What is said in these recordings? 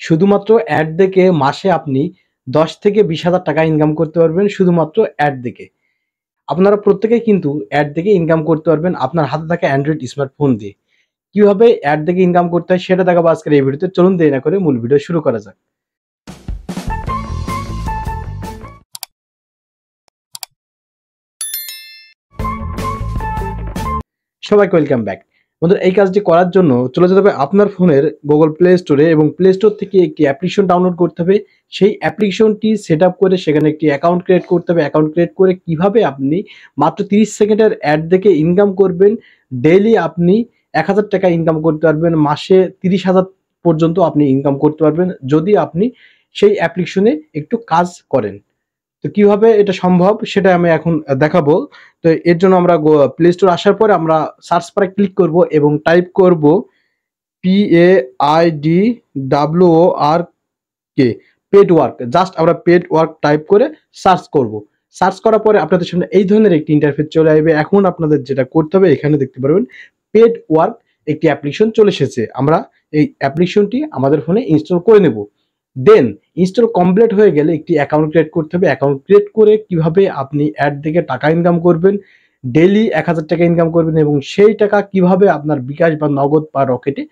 শুধুমাত্র অ্যাড দেখে মাসে আপনি ১০ থেকে ২০,০০০ টাকা ইনকাম করতে পারবেন শুধুমাত্র অ্যাড দেখে। আপনারা প্রত্যেকেই কিন্তু অ্যাড দেখে ইনকাম করতে পারবেন আপনার হাতে থাকা অ্যান্ড্রয়েড স্মার্টফোন দিয়ে। কিভাবে অ্যাড দেখে ইনকাম করতে হয় সেটা দেখাবো আজকের এই ভিডিওতে। চলুন দেরি না করে মূল ভিডিও শুরু করা যাক। সবাইকে ওয়েলকাম ব্যাক। বন্ধুরা, এই কাজটি করার জন্য চলে যেতে হবে আপনার ফোনের গুগল প্লে স্টোরে এবং প্লে স্টোর থেকে একটি অ্যাপ্লিকেশন ডাউনলোড করতে হবে। সেই অ্যাপ্লিকেশনটি সেটআপ করে সেখানে একটি অ্যাকাউন্ট ক্রিয়েট করতে হবে। অ্যাকাউন্ট ক্রিয়েট করে কিভাবে আপনি মাত্র 30 সেকেন্ডের অ্যাড দেখে ইনকাম করবেন। ডেইলি আপনি ১,০০০ টাকা ইনকাম করতে পারবেন। মাসে ৩০,০০০ পর্যন্ত আপনি ইনকাম করতে পারবেন যদি আপনি সেই অ্যাপ্লিকেশনে একটু কাজ করেন। তো কিভাবে এটা সম্ভব সেটা আমি এখন দেখাবো। তো এর জন্য আমরা প্লে স্টোর আসার পরে আমরা সার্চ বারে ক্লিক করব এবং টাইপ করব PAIDWORK, পেড ওয়ার্ক। জাস্ট আমরা পেড ওয়ার্ক টাইপ করে সার্চ করব। সার্চ করার পরে আপনাদের সামনে এই ধরনের একটি ইন্টারফেস চলে আসবে। এখন আপনাদের যেটা করতে হবে, এখানে দেখতে পারবেন পেড ওয়ার্ক একটি অ্যাপ্লিকেশন চলে এসেছে। আমরা এই অ্যাপ্লিকেশনটি আমাদের ফোনে ইনস্টল করে নেব। দেন ইনস্টল কমপ্লিট হয়ে গেলে একটি অ্যাকাউন্ট ক্রিয়েট করতে হবে। অ্যাকাউন্ট ক্রিয়েট করে কিভাবে আপনি অ্যাড থেকে টাকা ইনকাম করবেন, ডেইলি ১,০০০ টাকা ইনকাম করবেন এবং সেই টাকা কিভাবে আপনার বিকাশ বা নগদ বা রকেটে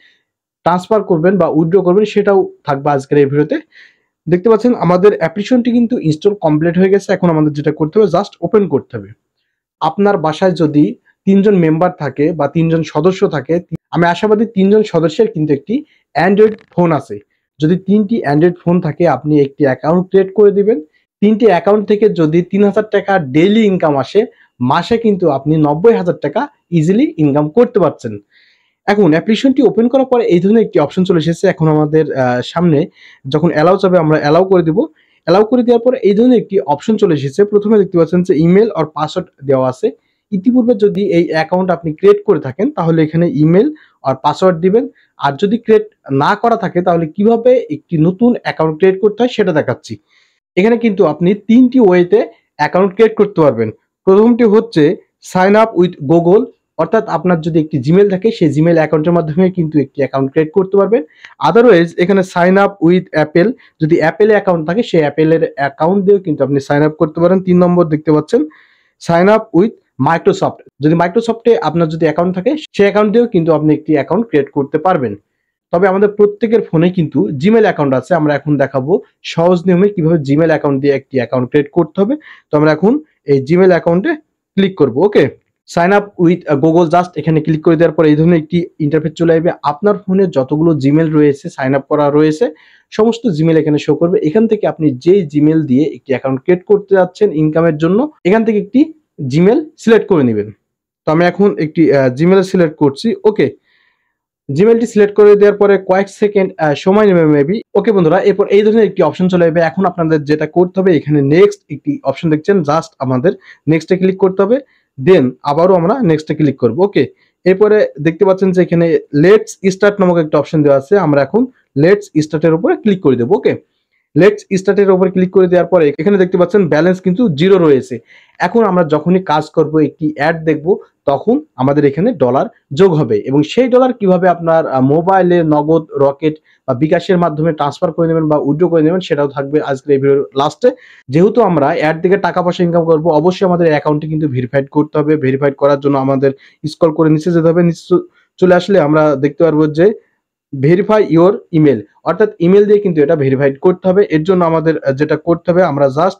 ট্রান্সফার করবেন বা উইথড্র করবেন সেটাও থাকবে আজকের এই ভিডিওতে। দেখতে পাচ্ছেন আমাদের অ্যাপ্লিকেশনটি কিন্তু ইনস্টল কমপ্লিট হয়ে গেছে। এখন আমাদের যেটা করতে হবে, জাস্ট ওপেন করতে হবে। আপনার বাসায় যদি ৩ জন মেম্বার থাকে বা ৩ জন সদস্য থাকে, আমি আশাবাদী ৩ জন সদস্যের কিন্তু একটি অ্যান্ড্রয়েড ফোন আছে। যদি ৩টি অ্যান্ড্রয়েড ফোন থাকে আপনি একটি অ্যাকাউন্ট ক্রিয়েট করে দিবেন। ৩টি অ্যাকাউন্ট থেকে যদি ৩,০০০ টাকা ডেইলি ইনকাম আসে, মাসে কিন্তু আপনি ৯০,০০০ টাকা ইজিলি ইনকাম করতে পারছেন। এখন অ্যাপ্লিকেশনটি ওপেন করার পরে এই ধরনের একটি অপশন চলে এসেছে। এখন আমাদের সামনে যখন অ্যালাউ চাবে আমরা অ্যালাউ করে দিব। অ্যালাউ করে দেওয়ার পরে এই ধরনের একটি অপশন চলে এসেছে। প্রথমে দেখতে পাচ্ছেন যে ইমেল আর পাসওয়ার্ড দেওয়া আছে। ইতিপূর্বে যদি এই অ্যাকাউন্ট আপনি ক্রিয়েট করে থাকেন তাহলে এখানে ইমেল আর পাসওয়ার্ড দিবেন। আর যদি ক্রিয়েট না করা থাকে তাহলে কিভাবে একটি নতুন অ্যাকাউন্ট ক্রিয়েট করতে হয় সেটা দেখাচ্ছি। এখানে কিন্তু আপনি ৩টি ওয়েতে অ্যাকাউন্ট ক্রিয়েট করতে পারবেন। প্রথমটি হচ্ছে সাইন আপ উইথ গুগল, অর্থাৎ আপনার যদি একটি জিমেল থাকে সেই জিমেল অ্যাকাউন্টের মাধ্যমে কিন্তু একটি অ্যাকাউন্ট ক্রিয়েট করতে পারবেন। আদারওয়াইজ এখানে সাইন আপ উইথ অ্যাপেল, যদি অ্যাপেলে অ্যাকাউন্ট থাকে সেই অ্যাপেলের অ্যাকাউন্ট দিয়েও কিন্তু আপনি সাইন আপ করতে পারেন। ৩ নম্বর দেখতে পাচ্ছেন সাইন আপ উইথ মাইক্রোসফট, যদি মাইক্রোসফটে আপনার যদি অ্যাকাউন্ট থাকে সেই অ্যাকাউন্ট দিয়েও কিন্তু আপনি একটি অ্যাকাউন্ট ক্রিয়েট করতে পারবেন। তবে আমাদের প্রত্যেকের ফোনে কিন্তু জিমেল অ্যাকাউন্ট আছে। আমরা এখন দেখাবো সহজ নিয়মে কিভাবে জিমেল অ্যাকাউন্ট দিয়ে একটি অ্যাকাউন্ট ক্রিয়েট করতে হবে। তো আমরা এখন এই জিমেল অ্যাকাউন্টে ক্লিক করব। Okay, sign up with Google, just এখানে ক্লিক করে দেওয়ার পর এই ধরনের একটি ইন্টারফেস চলে আসবে। আপনার ফোনে যতগুলো জিমেল রয়েছে, সাইন আপ করা রয়েছে, সমস্ত জিমেল এখানে শো করবে। এখান থেকে আপনি যেই জিমেল দিয়ে একটি অ্যাকাউন্ট ক্রিয়েট করতে যাচ্ছেন ইনকামের জন্য, এখান থেকে একটি জিমেল সিলেক্ট করে নেবেন। তো আমি এখন একটি জিমেল সিলেক্ট করছি। ওকে, জিমেলটি সিলেক্ট করে দেওয়ার পরে কয়েক সেকেন্ড সময় নেবে মেবি। ওকে বন্ধুরা, এরপর এই ধরনের একটি অপশন চলে আসবে। এখন আপনাদের যেটা করতে হবে, এখানে নেক্সট একটি অপশন দেখছেন, জাস্ট আমাদের নেক্সটে ক্লিক করতে হবে। দেন আবারও আমরা নেক্সটে ক্লিক করব। ওকে, এরপরে দেখতে পাচ্ছেন যে এখানে লেটস স্টার্ট নামক একটা অপশন দেওয়া আছে। আমরা এখন লেটস স্টার্টের উপরে ক্লিক করে দেবো। ওকে, লেটস স্টার্টের উপর ক্লিক করে দেওয়ার পরে এখানে দেখতে পাচ্ছেন ব্যালেন্স কিন্তু 0 রয়েছে। এখন আমরা যখনই কাজ করব, একটি অ্যাড দেখব, তখন আমাদের এখানে ডলার যোগ হবে এবং সেই ডলার কিভাবে আপনার মোবাইলে নগদ, রকেট বা বিকাশের মাধ্যমে ট্রান্সফার করে নেবেন বা উইথড্র করে নেবেন সেটাও থাকবে আজকের এই ভিডিওর লাস্টে। যেহেতু আমরা অ্যাড থেকে টাকা পয়সা ইনকাম করব, অবশ্যই আমাদের অ্যাকাউন্টটি কিন্তু ভেরিফাইড করতে হবে। ভেরিফাইড করার জন্য আমাদের স্ক্রল করে নিচে যেতে হবে। নিচে চলে আসলে আমরা দেখতে পারবো যে ভেরিফাই ইওর ইমেল, অর্থাৎ ইমেল দিয়ে কিন্তু এটা ভেরিফাইড করতে হবে। এর জন্য আমাদের যেটা করতে হবে, আমরা just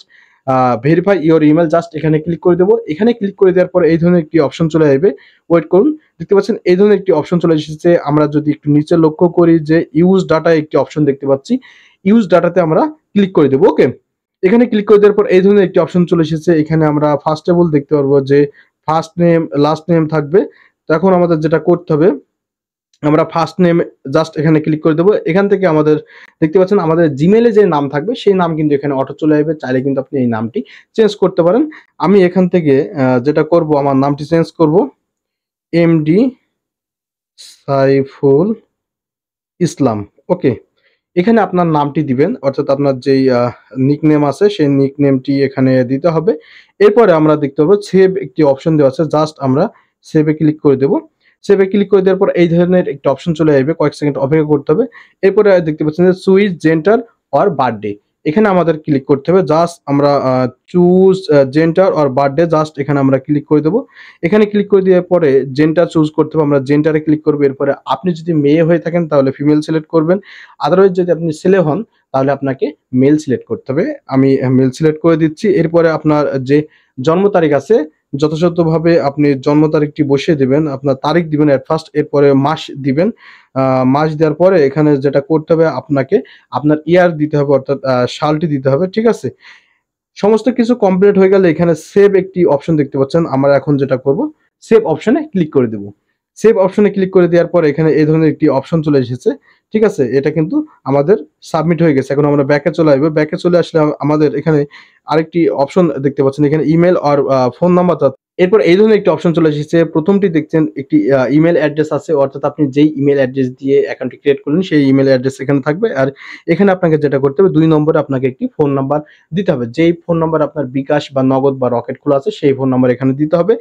verify your email, just এখানে ক্লিক করে দেবো। এখানে ক্লিক করে দেওয়ার পরে এই ধরনের একটি অপশন চলে আসবে। ওয়েট করুন, দেখতে পাচ্ছেন এই ধরনের একটি অপশন চলে এসেছে। আমরা যদি একটু নিচে লক্ষ্য করি যে ইউজ ডাটা একটি অপশন দেখতে পাচ্ছি, ইউজ ডাটাতে আমরা ক্লিক করে দেবো। ওকে, এখানে ক্লিক করে দেওয়ার পর এই ধরনের একটি অপশন চলে এসেছে। এখানে আমরা ফার্স্ট অফ অল দেখতে পারবো যে ফার্স্ট নেম লাস্ট নেম থাকবে। তো এখন আমাদের যেটা করতে হবে, আমরা ফার্স্ট নেম জাস্ট এখানে ক্লিক করে দেবো। এখান থেকে আমাদের দেখতে পাচ্ছেন আমাদের জিমেলে যে নাম থাকবে সেই নাম কিন্তু এখানে অটো চলে আসবে। চাইলে কিন্তু আপনি এই নামটি চেঞ্জ করতে পারেন। আমি এখান থেকে যেটা করব, আমার নামটি চেঞ্জ করব, এমডি সাইফুল ইসলাম। ওকে, এখানে আপনার নামটি দিবেন, অর্থাৎ আপনার যেই নিকনেম আছে সেই নিকনেমটি এখানে দিতে হবে। এরপরে আমরা দেখতে পাবো সেভ একটি অপশন দেওয়া আছে, জাস্ট আমরা সেভে ক্লিক করে দেবো। সেভে ক্লিক করে দেওয়ার পর এই ধরনের একটা অপশন চলে আসবে, কয়েক সেকেন্ড অপেক্ষা করতে হবে। এরপরে দেখতে পাচ্ছেন যে সুইচ জেন্ডার অর বার্থডে, এখানে আমাদের ক্লিক করতে হবে। জাস্ট আমরা choose gender or birthday, just এখানে আমরা ক্লিক করে দেবো। এখানে ক্লিক করে দেওয়ার পরে জেন্ডার চুজ করতে হবে, আমরা জেন্ডারে ক্লিক করবো। এরপরে আপনি যদি মেয়ে হয়ে থাকেন তাহলে ফিমেল সিলেক্ট করবেন, আদারওয়াইজ যদি আপনি ছেলে হন তাহলে আপনাকে মেল সিলেক্ট করতে হবে। আমি মেল সিলেক্ট করে দিচ্ছি। এরপরে আপনার যে জন্ম তারিখ আছে যথাযথভাবে আপনি জন্ম তারিখটি বসিয়ে দিবেন, আপনার তারিখ দিবেন এট ফার্স্ট, এরপরে মাস দিবেন। মাস দেওয়ার পরে এখানে যেটা করতে হবে আপনাকে আপনার ইয়ার দিতে হবে, অর্থাৎ সালটি দিতে হবে, ঠিক আছে। সমস্ত কিছু কমপ্লিট হয়ে গেলে এখানে সেভ একটি অপশন দেখতে পাচ্ছেন। আমরা এখন যেটা করব সেভ অপশনে ক্লিক করে দেব। সেভ অপশনে ক্লিক করে দেওয়ার পর এখানে এই ধরনের একটি অপশন চলে এসেছে, ঠিক আছে। এটা কিন্তু আমাদের সাবমিট হয়ে গেছে। এখন আমরা ব্যাকে চলে আসবো। ব্যাকে চলে আসলে আমাদের এখানে আরেকটি অপশন দেখতে পাচ্ছেন, এখানে ইমেল আর ফোন নাম্বার। এরপর এই ধরনের একটি অপশন চলে এসেছে। প্রথমটি দেখছেন একটি ইমেল অ্যাড্রেস আছে, অর্থাৎ আপনি যেই ইমেল অ্যাড্রেস দিয়ে অ্যাকাউন্টটি ক্রিয়েট করলেন সেই ইমেল অ্যাড্রেস এখানে থাকবে। আর এখানে আপনাকে যেটা করতে হবে 2 নম্বরে আপনাকে একটি ফোন নাম্বার দিতে হবে। যেই ফোন নাম্বার আপনার বিকাশ বা নগদ বা রকেট খোলা আছে সেই ফোন নাম্বার এখানে দিতে হবে।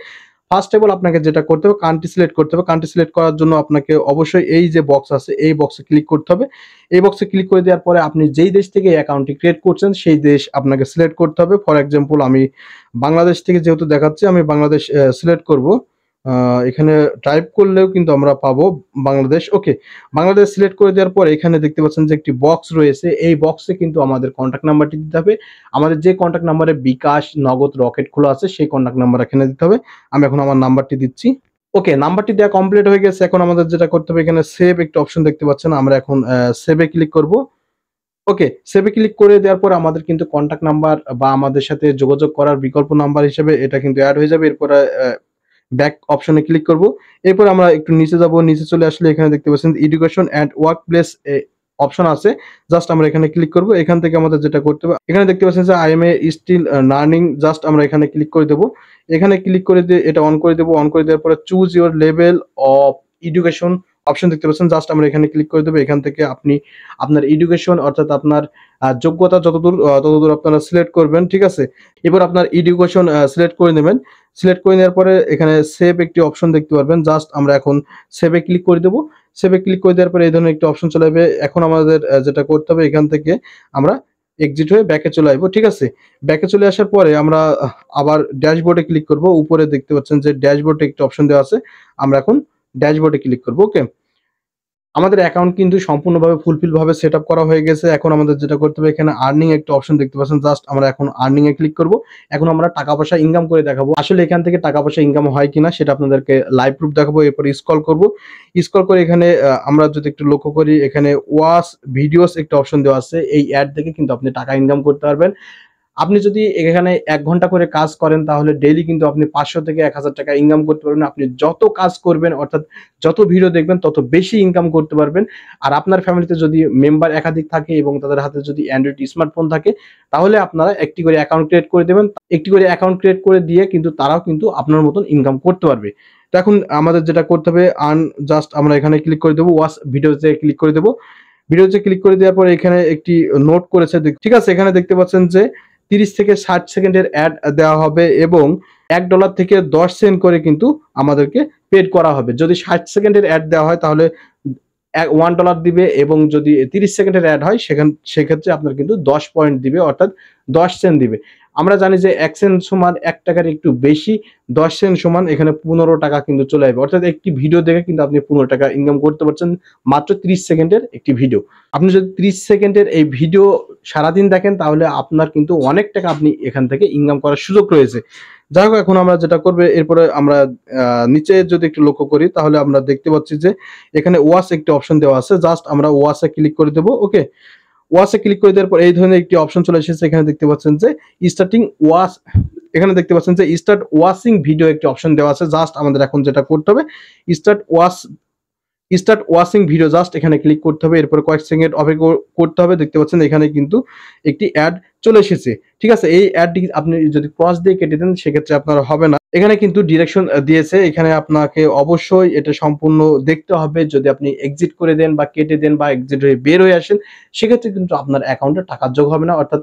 ফার্স্ট অফ অল আপনাকে যেটা করতে হবে কান্ট্রি সিলেক্ট করতে হবে। কান্ট্রি সিলেক্ট করার জন্য আপনাকে অবশ্যই এই যে বক্স আছে এই বক্সে ক্লিক করতে হবে। এই বক্সে ক্লিক করে দেওয়ার পরে আপনি যেই দেশ থেকে অ্যাকাউন্টটি ক্রিয়েট করছেন সেই দেশ আপনাকে সিলেক্ট করতে হবে। ফর এক্সাম্পল আমি বাংলাদেশ থেকে যেহেতু দেখাচ্ছে আমি বাংলাদেশ সিলেক্ট করব। এখানে টাইপ করলেও কিন্তু আমরা পাবো বাংলাদেশ। ওকে, বাংলাদেশ সিলেক্ট করে দেওয়ার পর এখানে দেখতে পাচ্ছেন যে একটি বক্স রয়েছে। এই বক্সে কিন্তু আমাদের কন্ট্যাক্ট নাম্বারটি দিতে হবে। আমাদের যে কন্ট্যাক্ট নাম্বারে বিকাশ, নগদ, রকেট খোলা আছে সেই কন্ট্যাক্ট নাম্বার এখানে দিতে হবে। আমি এখন আমার নাম্বারটি দিচ্ছি। ওকে, নাম্বারটি দেওয়া কমপ্লিট হয়ে গেছে। এখন আমাদের যেটা করতে হবে এখানে সেভ একটা অপশন দেখতে পাচ্ছেন, আমরা এখন সেভে ক্লিক করব। ওকে, সেভে ক্লিক করে দেওয়ার পর আমাদের কিন্তু কন্ট্যাক্ট নাম্বার বা আমাদের সাথে যোগাযোগ করার বিকল্প নাম্বার হিসেবে এটা কিন্তু অ্যাড হয়ে যাবে। এরপরে ব্যাক অপশনে ক্লিক করব। এরপর আমরা একটু নিচে যাব। নিচে চলে আসলে এখানে দেখতে পাচ্ছেন education and work place option আছে, জাস্ট আমরা এখানে ক্লিক করব। এখান থেকে আমাদের যেটা করতে হবে এখানে দেখতে পাচ্ছেন যে I am a still learning, just আমরা এখানে ক্লিক করে দেব। এখানে ক্লিক করে দিয়ে এটা অন করে দেব। অন করে দেওয়ার পরে choose your level of education option দেখতে পাচ্ছেন, জাস্ট আমরা এখানে ক্লিক করে দেবো। এখান থেকে আপনি আপনার এডুকেশন অর্থাৎ আপনার যোগ্যতা ততদূর আপনারা সিলেক্ট করবেন, ঠিক আছে। এবার আপনার এডুকেশন সিলেক্ট করে নেবেন। সিলেক্ট করে নেওয়ার পরে এখানে সেভ একটি অপশন দেখতে পারবেন, জাস্ট আমরা এখন সেভে ক্লিক করে দেবো। সেভে ক্লিক করে দেওয়ার পরে এই ধরনের একটি অপশন চলে আসবে। এখন আমাদের যেটা করতে হবে এখান থেকে আমরা এক্সিট হয়ে ব্যাকে চলে আসবো, ঠিক আছে। ব্যাকে চলে আসার পরে আমরা আবার ড্যাশবোর্ডে ক্লিক করব। উপরে দেখতে পাচ্ছেন যে ড্যাশবোর্ডে একটি অপশন দেওয়া আছে, আমরা এখন ড্যাশবোর্ডে ক্লিক করব। ওকে, আমাদের অ্যাকাউন্ট কিন্তু সম্পূর্ণভাবে ফুলফিল ভাবে সেট আপ করা হয়ে গেছে। এখন আমাদের যেটা করতে হবে এখানে আর্নিং একটা অপশন দেখতে পাচ্ছেন, জাস্ট আমরা এখন আর্নিং এ ক্লিক করব। এখন আমরা টাকা পয়সা ইনকাম করে দেখাবো আসলে এখান থেকে টাকা পয়সা ইনকাম হয় কিনা সেটা আপনাদেরকে লাইভ প্রুফ দেখাবো। এরপর স্ক্রল করব। স্ক্রল করে এখানে আমরা যদি একটু লক্ষ্য করি এখানে ওয়াচ ভিডিওস একটা অপশন দেওয়া আছে। এই অ্যাড থেকে কিন্তু আপনি টাকা ইনকাম করতে পারবেন। আপনি যদি এখানে 1 ঘন্টা করে কাজ করেন তাহলে ডেইলি কিন্তু আপনি 500 থেকে 1000 টাকা ইনকাম করতে পারবেন। আপনি যত কাজ করবেন অর্থাৎ যত ভিডিও দেখবেন তত বেশি ইনকাম করতে পারবেন। আর আপনার ফ্যামিলিতে যদি মেম্বার একাধিক থাকে এবং তাদের হাতে যদি অ্যান্ড্রয়েড স্মার্টফোন থাকে তাহলে আপনারা একটি করে অ্যাকাউন্ট ক্রিয়েট করে দেবেন। একটি করে অ্যাকাউন্ট ক্রিয়েট করে দিয়ে কিন্তু তারাও কিন্তু আপনার মতন ইনকাম করতে পারবে। তো এখন আমাদের যেটা করতে হবে জাস্ট আমরা এখানে ক্লিক করে দেবো, ওয়াচ ভিডিওতে ক্লিক করে দেবো। ভিডিওতে ক্লিক করে দেওয়ার পরে এখানে একটি নোট করেছে, ঠিক আছে। এখানে দেখতে পাচ্ছেন যে 30 থেকে 60 সেকেন্ডের অ্যাড দেওয়া হবে এবং $1 থেকে 10 সেন্ট করে কিন্তু আমাদেরকে পেড করা হবে। যদি 60 সেকেন্ডের অ্যাড দেওয়া হয় তাহলে $1 দিবে এবং যদি 30 সেকেন্ডের অ্যাড হয় সেক্ষেত্রে আপনার কিন্তু 10 পয়েন্ট দিবে, অর্থাৎ 10 সেন্ট দিবে। আমরা জানি যে 1 সেন্ট সমান 1 টাকার একটু বেশি, 10 সেন্ট সমান এখানে 15 টাকা কিন্তু চলে আসবে। অর্থাৎ একটি ভিডিও দেখে কিন্তু আপনি 15 টাকা ইনকাম করতে পারছেন মাত্র 30 সেকেন্ডের একটি ভিডিও। আপনি যদি 30 সেকেন্ডের এই ভিডিও সারাদিন দেখেন তাহলে আপনার কিন্তু অনেক টাকা আপনি এখান থেকে ইনকাম করার সুযোগ রয়েছে। যাই হোক, এখন আমরা যেটা করবে এরপরে আমরা নিচে যদি একটু লক্ষ্য করি তাহলে আমরা দেখতে পাচ্ছি যে এখানে ওয়াচ একটি অপশন দেওয়া আছে, জাস্ট আমরা ওয়াচে ক্লিক করে দেবো। ওকে, ওয়াচে ক্লিক করে দেওয়ার পর এই ধরনের একটি অপশন চলে এসেছে। এখানে দেখতে পাচ্ছেন যে স্টার্টিং ওয়াচ, এখানে দেখতে পাচ্ছেন যে স্টার্ট ওয়াচিং ভিডিও একটি অপশন দেওয়া আছে। জাস্ট আমাদের এখন যেটা করতে হবে স্টার্ট ওয়াচিং ভিডিও, জাস্ট এখানে ক্লিক করতে হবে। এরপর কয়েক সেকেন্ড অপেক্ষা করতে হবে। দেখতে পাচ্ছেন এখানে কিন্তু একটি অ্যাড চলে এসেছে, ঠিক আছে। এই অ্যাডটি আপনি যদি ক্রস দিয়ে কেটে দেন সেক্ষেত্রে আপনার হবে না। এখানে কিন্তু ডিরেকশন দিয়েছে, এখানে আপনাকে অবশ্যই এটা সম্পূর্ণ দেখতে হবে। যদি আপনি এক্সিট করে দেন বা কেটে দেন বা এক্সিট হয়ে বের হয়ে আসেন সেক্ষেত্রে কিন্তু আপনার অ্যাকাউন্টে টাকা যোগ হবে না। অর্থাৎ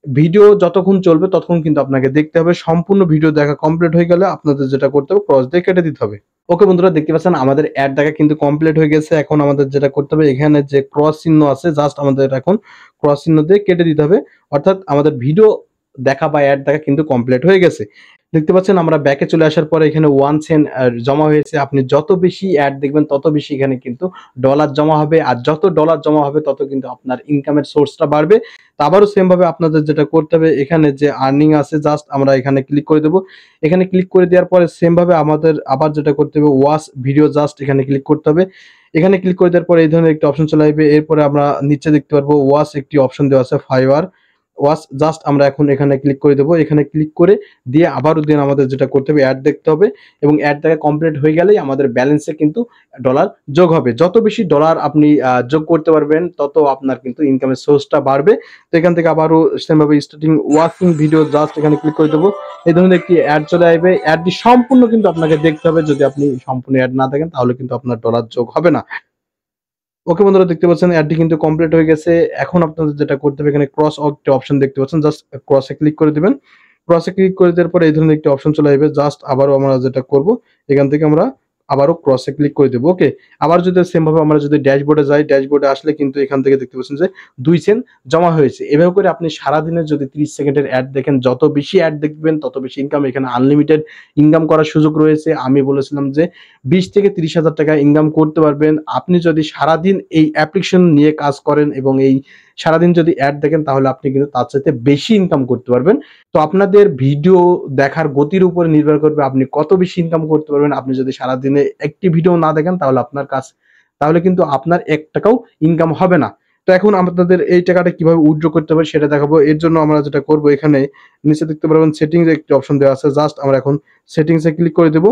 ভিডিও যতক্ষণ চলবে ততক্ষণ কিন্তু আপনাকে দেখতে হবে। সম্পূর্ণ ভিডিও দেখা কমপ্লিট হয়ে গেলে আপনাদের যেটা করতে হবে ক্রস দিয়ে কেটে দিতে হবে। ওকে বন্ধুরা, দেখতে পাচ্ছেন আমাদের অ্যাড দেখা কিন্তু কমপ্লিট হয়ে গেছে। এখন আমাদের যেটা করতে হবে, এখানে যে ক্রস চিহ্ন আছে জাস্ট আমাদের এখন ক্রস চিহ্ন দিয়ে কেটে দিতে হবে। অর্থাৎ আমাদের ভিডিও দেখা বা অ্যাড দেখা কিন্তু কমপ্লিট হয়ে গেছে। দেখতে পাচ্ছেন আমরা ব্যাকে চলে আসার পরে এখানে 1 সেন্ট জমা হয়েছে। আপনি যত বেশি অ্যাড দেখবেন তত বেশি এখানে কিন্তু ডলার জমা হবে। আর যত ডলার জমা হবে তত কিন্তু আপনার ইনকামের সোর্সটা বাড়বে। তো আবারও সেম ভাবে আপনাদের যেটা করতে হবে, এখানে যে আর্নিং আছে জাস্ট আমরা এখানে ক্লিক করে দেব। এখানে ক্লিক করে দেওয়ার পরে সেম ভাবে আমাদের আবার যেটা করতে হবে, ওয়াচ ভিডিও জাস্ট এখানে ক্লিক করতে হবে। এখানে ক্লিক করে দেওয়ার পরে এই ধরনের একটি অপশন চলে আসবে। এরপরে আমরা নিচে দেখতে পারবো ওয়াচ একটি অপশন দেওয়া আছে, ফাইবার ওয়াচ জাস্ট আমরা এখন এখানে ক্লিক করে দেবো। এখানে ক্লিক করে দিয়ে আবারও দিন আমাদের যেটা করতে হবে, অ্যাড দেখতে হবে এবং অ্যাড দেখা কমপ্লিট হয়ে গেলেই আমাদের ব্যালেন্সে কিন্তু ডলার যোগ হবে। যত বেশি ডলার আপনি যোগ করতে পারবেন তত আপনার কিন্তু ইনকামের সোর্সটা বাড়বে। তো এখান থেকে আবারও সেমভাবে স্টার্টিং ওয়াচিং ভিডিও জাস্ট এখানে ক্লিক করে দেবো। এই ধরনের একটি অ্যাড চলে আসবে। অ্যাডটি সম্পূর্ণ কিন্তু আপনাকে দেখতে হবে। যদি আপনি সম্পূর্ণ অ্যাড না দেখেন তাহলে কিন্তু আপনার ডলার যোগ হবে না। ওকে বন্ধুরা, দেখতে পাচ্ছেন অ্যাডটি কিন্তু কমপ্লিট হয়ে গেছে। এখন আপনাদের যেটা করতে হবে, এখানে ক্রস একটা অপশন দেখতে পাচ্ছেন, জাস্ট ক্রসে ক্লিক করে দিবেন। ক্রসে ক্লিক করে দেওয়ার পরে এই ধরনের একটি অপশন চলে আসবে। জাস্ট আবারও আমরা যেটা করব, এখান থেকে আমরা আবারও ক্রসে ক্লিক করে দেবো। ওকে, আবার যদি সেম ভাবে আমরা যদি ড্যাশবোর্ডে যাই, ড্যাশবোর্ডে আসলে কিন্তু এখান থেকে দেখতে পাচ্ছেন যে 2 সেন্ট জমা হয়েছে। এভাবে করে আপনি সারাদিনে যদি 30 সেকেন্ডের অ্যাড দেখেন, যত বেশি অ্যাড দেখবেন তত বেশি ইনকাম। এখানে আনলিমিটেড ইনকাম করার সুযোগ রয়েছে। আমি বলেছিলাম যে 20 থেকে 30,000 টাকা ইনকাম করতে পারবেন আপনি যদি সারাদিন এই অ্যাপ্লিকেশন নিয়ে কাজ করেন এবং এই সারাদিন যদি অ্যাড দেখেন, তাহলে আপনি কিন্তু তার চাইতে বেশি ইনকাম করতে পারবেন। তো আপনাদের ভিডিও দেখার গতির উপরে নির্ভর করবে আপনি কত বেশি ইনকাম করতে পারবেন। আপনি যদি সারাদিনে একটি ভিডিও না দেখেন তাহলে কিন্তু আপনার 1 টাকাও ইনকাম হবে না। তো এখন আপনাদের এই টাকাটা কিভাবে উইথড্র করতে হবে সেটা দেখাবো। এর জন্য আমরা যেটা করব, এখানে নিচে দেখতে পারবেন সেটিংস একটি অপশন দেওয়া আছে। জাস্ট আমরা এখন সেটিংসে ক্লিক করে দেব।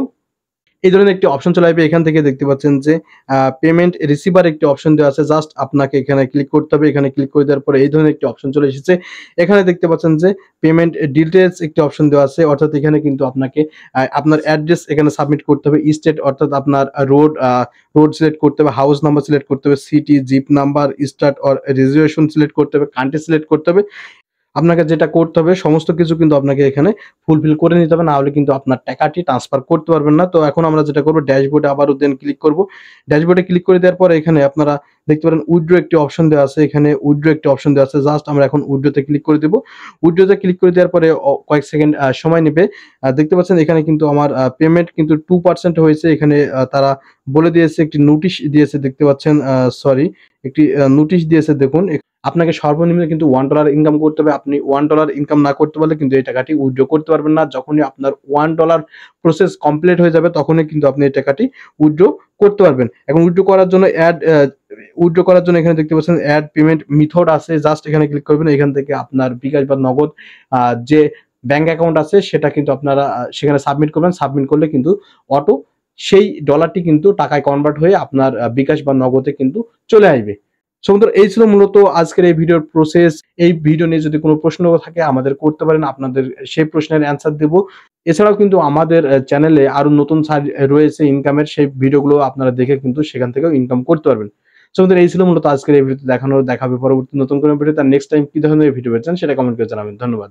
এই ধরনের একটি অপশন চলে আসবে। এখান থেকে দেখতে পাচ্ছেন যে পেমেন্ট রিসিভার একটি অপশন দেওয়া আছে। জাস্ট আপনাকে এখানে ক্লিক করতে হবে। এখানে ক্লিক করে দেওয়ার পরে এই ধরনের একটি অপশন চলে এসেছে। এখানে দেখতে পাচ্ছেন যে পেমেন্ট ডিটেইলস একটি অপশন দেওয়া আছে। অর্থাৎ এখানে কিন্তু আপনাকে আপনার অ্যাড্রেস এখানে সাবমিট করতে হবে। স্টেট অর্থাৎ আপনার রোড সিলেক্ট করতে হবে, হাউস নাম্বার সিলেক্ট করতে হবে, city, zip number, start or registration select করতে হবে, কান্ট্রি সিলেক্ট করতে হবে। আপনাকে যেটা করতে হবে সমস্ত কিছু কিন্তু আপনাকে এখানে ফুলফিল করে নিতে হবে, না হলে কিন্তু আপনার টাকাটি ট্রান্সফার করতে পারবেন না। তো এখন আমরা যেটা করব, ড্যাশবোর্ডে আবারও দেন ক্লিক করব। ড্যাশবোর্ডে ক্লিক করে দেওয়ার পরে এখানে আপনারা দেখতে পারেন উইথড্র একটি অপশন দেওয়া আছে। এখানে উইথড্র একটি অপশন দেওয়া আছে। জাস্ট আমরা এখন উইথড্রতে ক্লিক করে দেব। উইথড্রতে ক্লিক করে দেওয়ার পরে কয়েক সেকেন্ড সময় নেবে। দেখতে পাচ্ছেন এখানে কিন্তু আমার পেমেন্ট কিন্তু 2% হয়েছে। এখানে তারা বলে দিয়েছে, একটি নোটিশ দিয়েছে, দেখতে পাচ্ছেন সরি একটি নোটিশ দিয়েছে। দেখুন, আপনাকে সর্বনিম্ন কিন্তু $1 ইনকাম করতে হবে। আপনি $1 ইনকাম না করতে পারলে কিন্তু এই টাকাটি উইথড্র করতে পারবেন না। যখনই আপনার $1 প্রসেস কমপ্লিট হয়ে যাবে তখনই কিন্তু আপনি এই টাকাটি উইথড্র করতে পারবেন। এখন উইথড্র করার জন্য এখানে দেখতে পাচ্ছেন অ্যাড পেমেন্ট মেথড আছে। জাস্ট এখানে ক্লিক করবেন। এখান থেকে আপনার বিকাশ বা নগদ যে ব্যাংক অ্যাকাউন্ট আছে সেটা কিন্তু আপনারা সেখানে সাবমিট করবেন। সাবমিট করলে কিন্তু অটো সেই ডলারটি কিন্তু টাকায় কনভার্ট হয়ে আপনার বিকাশ বা নগদে কিন্তু চলে আসবে। সো বন্ধুরা, এই ছিল মূলত আজকের এই ভিডিওর প্রসেস। এই ভিডিও নিয়ে যদি কোনো প্রশ্ন থাকে আমাদের করতে পারেন, আপনাদের সেই প্রশ্নের অ্যান্সার দেব। এছাড়াও কিন্তু আমাদের চ্যানেলে আরো নতুন সাইট রয়েছে ইনকামের, সেই ভিডিওগুলো আপনারা দেখে কিন্তু সেখান থেকেও ইনকাম করতে পারবেন। সো বন্ধুরা, এই ছিল মূলত আজকের এই ভিডিওতে দেখাবে পরবর্তী নতুন কোনো ভিডিও। তার নেক্সট টাইম কি ধরনের ভিডিও পেয়েছেন সেটা কমেন্ট করে জানাবেন। ধন্যবাদ।